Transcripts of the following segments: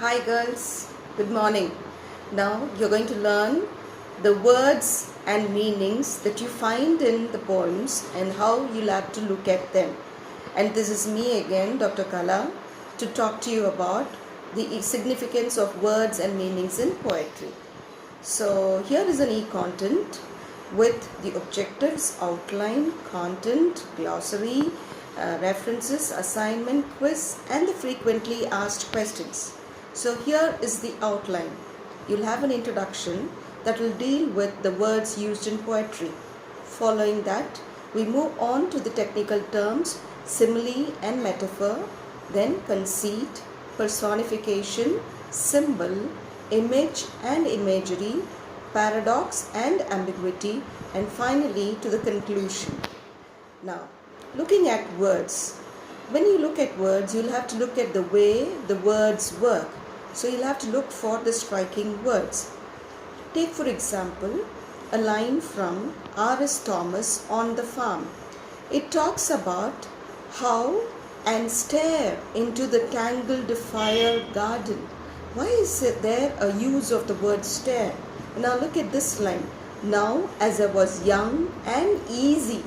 Hi girls, good morning. Now you're going to learn the words and meanings that you find in the poems and how you'll have to look at them. And this is me again, Dr. Kala, to talk to you about the significance of words and meanings in poetry. So here is an e-content with the objectives, outline, content, glossary, references, assignment, quiz and the frequently asked questions. So here is the outline. You'll have an introduction that will deal with the words used in poetry. Following that, we move on to the technical terms, simile and metaphor, then conceit, personification, symbol, image and imagery, paradox and ambiguity, and finally to the conclusion. Now, looking at words. When you look at words, you'll have to look at the way the words work. So you'll have to look for the striking words. Take for example a line from R.S. Thomas on the Farm. It talks about how and stare into the tangled fire garden. Why is there a use of the word stare? Now look at this line. Now as I was young and easy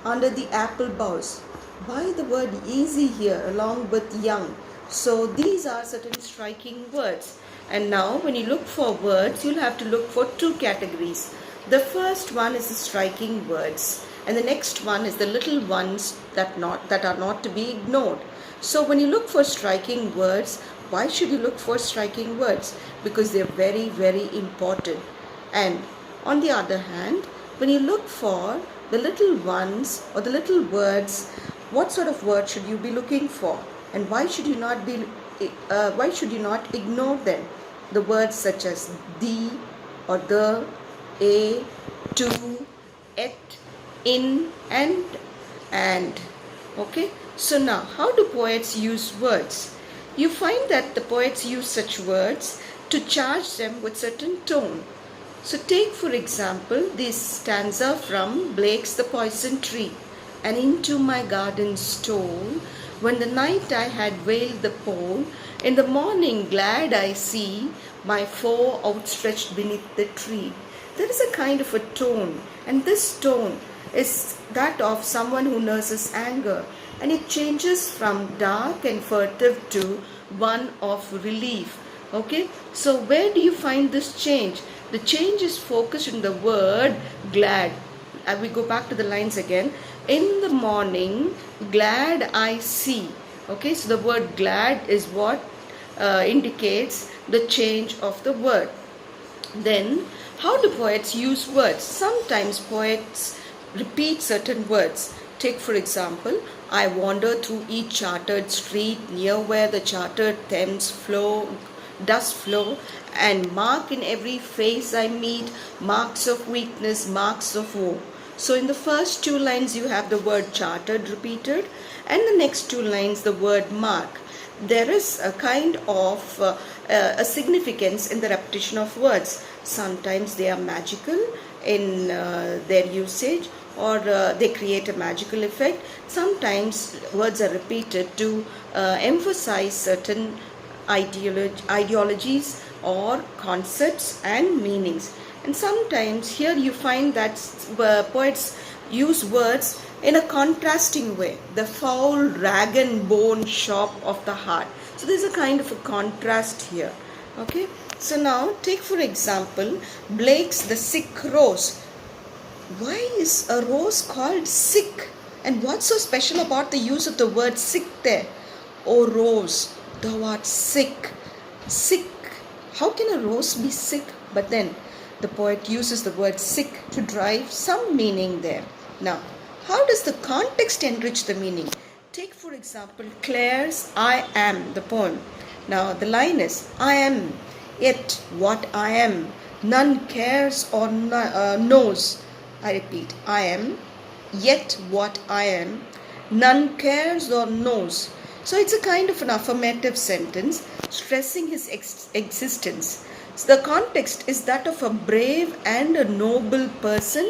under the apple boughs. Why the word easy here along with young? So these are certain striking words. And now when you look for words, you'll have to look for two categories. The first one is the striking words, and the next one is the little ones that are not to be ignored. So when you look for striking words, why should you look for striking words? Because they're very, very important. And on the other hand, when you look for the little ones or the little words, what sort of words should you be looking for? And why should you not ignore them? The words such as the or the, a, to, et, in, and. Okay. So now, how do poets use words? You find that the poets use such words to charge them with certain tone. So take for example this stanza from Blake's The Poison Tree. And into my garden stole, when the night I had veiled the pole, in the morning glad I see my foe outstretched beneath the tree. There is a kind of a tone, and this tone is that of someone who nurses anger, and it changes from dark and furtive to one of relief. Okay, so where do you find this change? The change is focused in the word glad. We go back to the lines again. In the morning, glad I see. Okay, so the word glad is what indicates the change of the word. Then, how do poets use words? Sometimes poets repeat certain words. Take for example, I wander through each chartered street near where the chartered Thames does flow, and mark in every face I meet marks of weakness, marks of woe. So in the first two lines you have the word chartered repeated, and the next two lines the word mark. There is a kind of a significance in the repetition of words. Sometimes they are magical in their usage, or they create a magical effect. Sometimes words are repeated to emphasize certain ideologies or concepts and meanings. And sometimes here you find that poets use words in a contrasting way. The foul rag and bone shop of the heart. So there's a kind of a contrast here. Okay. So now take for example Blake's The Sick Rose. Why is a rose called sick? And what's so special about the use of the word sick there? Oh rose, thou art sick. Sick. How can a rose be sick? But then the poet uses the word sick to drive some meaning there. Now, how does the context enrich the meaning? Take for example Claire's I Am, the poem. Now the line is, I am, yet what I am, none cares or knows. I repeat, I am, yet what I am, none cares or knows. So it's a kind of an affirmative sentence stressing his existence. So the context is that of a brave and a noble person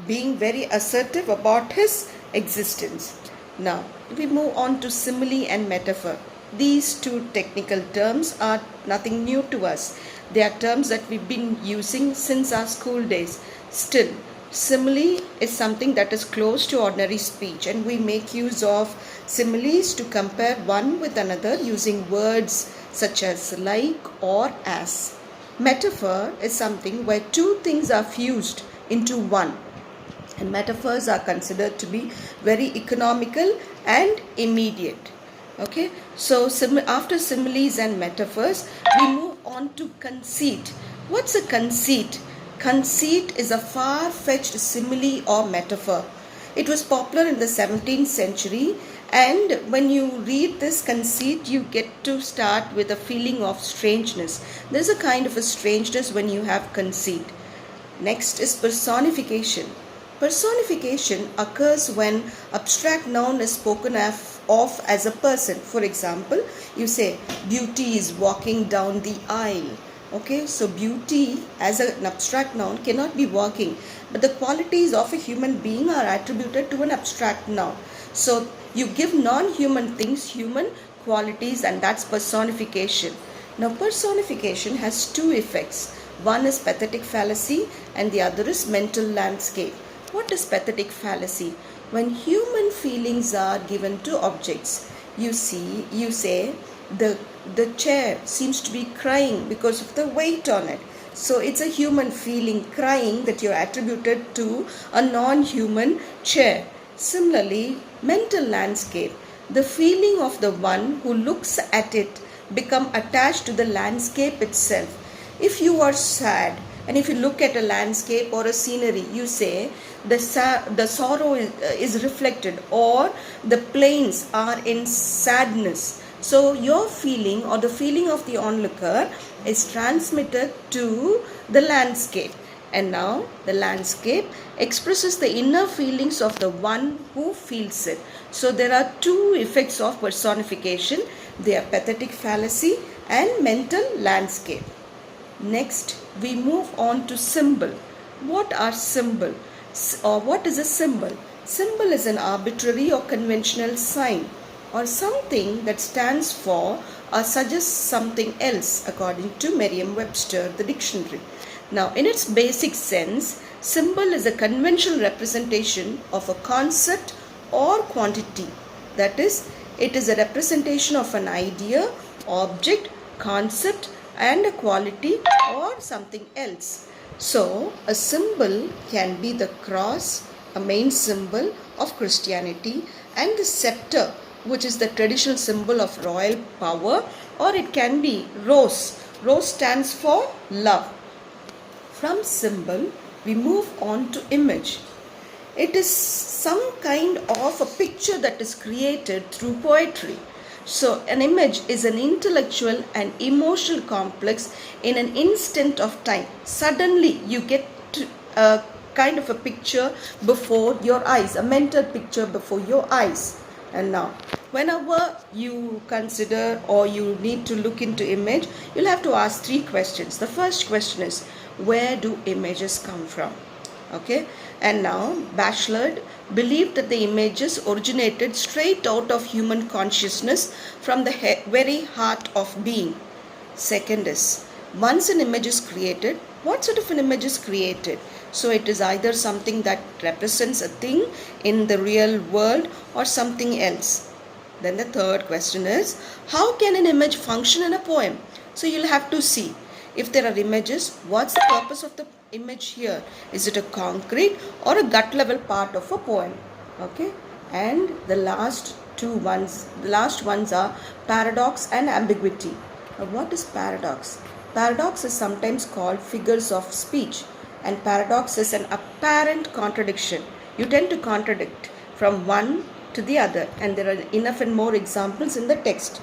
being very assertive about his existence. Now we move on to simile and metaphor. These two technical terms are nothing new to us. They are terms that we've been using since our school days. Still, simile is something that is close to ordinary speech, and we make use of similes to compare one with another using words such as like or as. Metaphor is something where two things are fused into one, and metaphors are considered to be very economical and immediate. Okay, so after similes and metaphors, we move on to conceit. What's a conceit? Conceit is a far-fetched simile or metaphor. It was popular in the 17th century, and when you read this conceit, you get to start with a feeling of strangeness. There's a kind of a strangeness when you have conceit. Next is personification. Personification occurs when abstract noun is spoken of as a person. For example, you say beauty is walking down the aisle. Okay, so beauty as an abstract noun cannot be walking, but the qualities of a human being are attributed to an abstract noun. So you give non-human things human qualities, and that's personification. Now personification has two effects. One is pathetic fallacy and the other is mental landscape. What is pathetic fallacy? When human feelings are given to objects. You say the chair seems to be crying because of the weight on it. So it's a human feeling, crying, that you attributed to a non-human chair. Similarly, mental landscape, the feeling of the one who looks at it become attached to the landscape itself. If you are sad and if you look at a landscape or a scenery, you say the sorrow is reflected, or the plains are in sadness. So your feeling or the feeling of the onlooker is transmitted to the landscape. And now the landscape expresses the inner feelings of the one who feels it. So there are two effects of personification. They are pathetic fallacy and mental landscape. Next, we move on to symbol. What are symbol? Or what is a symbol? Symbol is an arbitrary or conventional sign, or something that stands for or suggests something else, according to Merriam-Webster, the dictionary. Now, in its basic sense, symbol is a conventional representation of a concept or quantity. That is, it is a representation of an idea, object, concept, and a quality or something else. So, a symbol can be the cross, a main symbol of Christianity, and the scepter, which is the traditional symbol of royal power, or it can be rose. Rose stands for love. From symbol, we move on to image. It is some kind of a picture that is created through poetry. So an image is an intellectual and emotional complex in an instant of time. Suddenly you get a kind of a picture before your eyes, a mental picture before your eyes. And now, whenever you consider or you need to look into image, you'll have to ask three questions. The first question is, where do images come from? Okay, and now Bachelard believed that the images originated straight out of human consciousness from the very heart of being. Second is, once an image is created, what sort of an image is created? So it is either something that represents a thing in the real world or something else. Then the third question is, how can an image function in a poem? So you'll have to see, if there are images, what's the purpose of the image here? Is it a concrete or a gut level part of a poem? Okay, and the last ones are paradox and ambiguity. Now, what is paradox? Paradox is sometimes called figures of speech, and paradox is an apparent contradiction. You tend to contradict from one to the other, and there are enough and more examples in the text.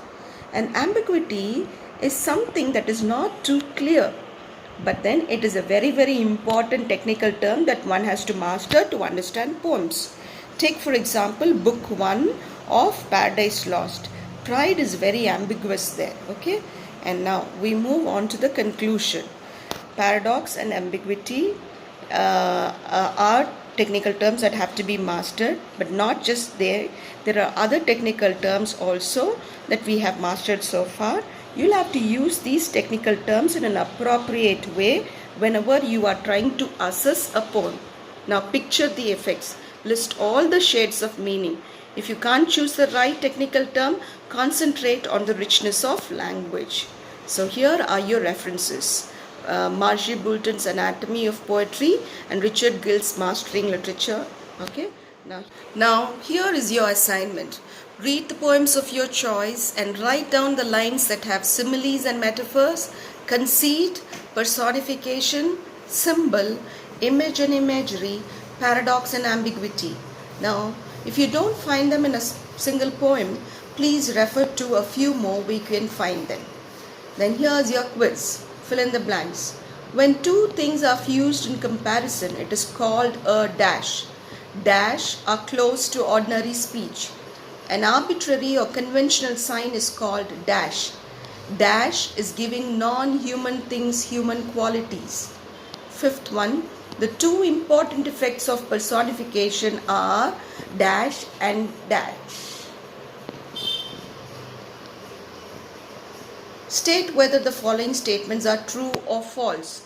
And ambiguity is something that is not too clear, but then it is a very, very important technical term that one has to master to understand poems. Take for example book 1 of Paradise Lost. Pride is very ambiguous there. Okay, and now we move on to the conclusion. Paradox and ambiguity are technical terms that have to be mastered, but not just there. There are other technical terms also that we have mastered so far. You'll have to use these technical terms in an appropriate way whenever you are trying to assess a poem. Now picture the effects. List all the shades of meaning. If you can't choose the right technical term, concentrate on the richness of language. So here are your references. Margie Boulton's Anatomy of Poetry and Richard Gill's Mastering Literature. Okay. Now here is your assignment. Read the poems of your choice and write down the lines that have similes and metaphors, conceit, personification, symbol, image and imagery, paradox and ambiguity. Now, if you don't find them in a single poem, please refer to a few more where you can find them. Then here's your quiz. Fill in the blanks. When two things are fused in comparison, it is called a dash. Dash are close to ordinary speech. An arbitrary or conventional sign is called dash. Dash is giving non-human things human qualities. Fifth one, the two important effects of personification are dash and dash. State whether the following statements are true or false.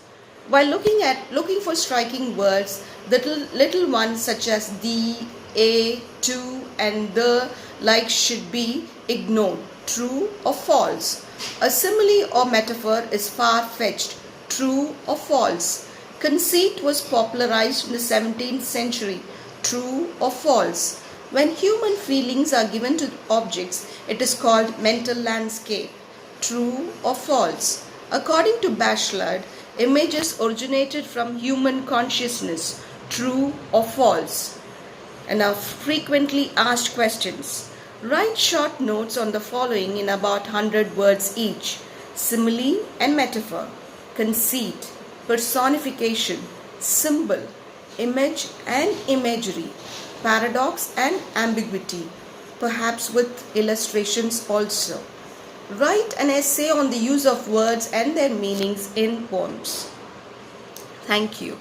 While looking for striking words, little ones such as the, a, to, and the like should be ignored. True or false? A simile or metaphor is far-fetched. True or false? Conceit was popularized in the 17th century. True or false? When human feelings are given to objects, it is called mental landscape. True or false? According to Bachelard, images originated from human consciousness. True or false? And now frequently asked questions. Write short notes on the following in about 100 words each. Simile and metaphor, conceit, personification, symbol, image and imagery, paradox and ambiguity, perhaps with illustrations also. Write an essay on the use of words and their meanings in poems. Thank you.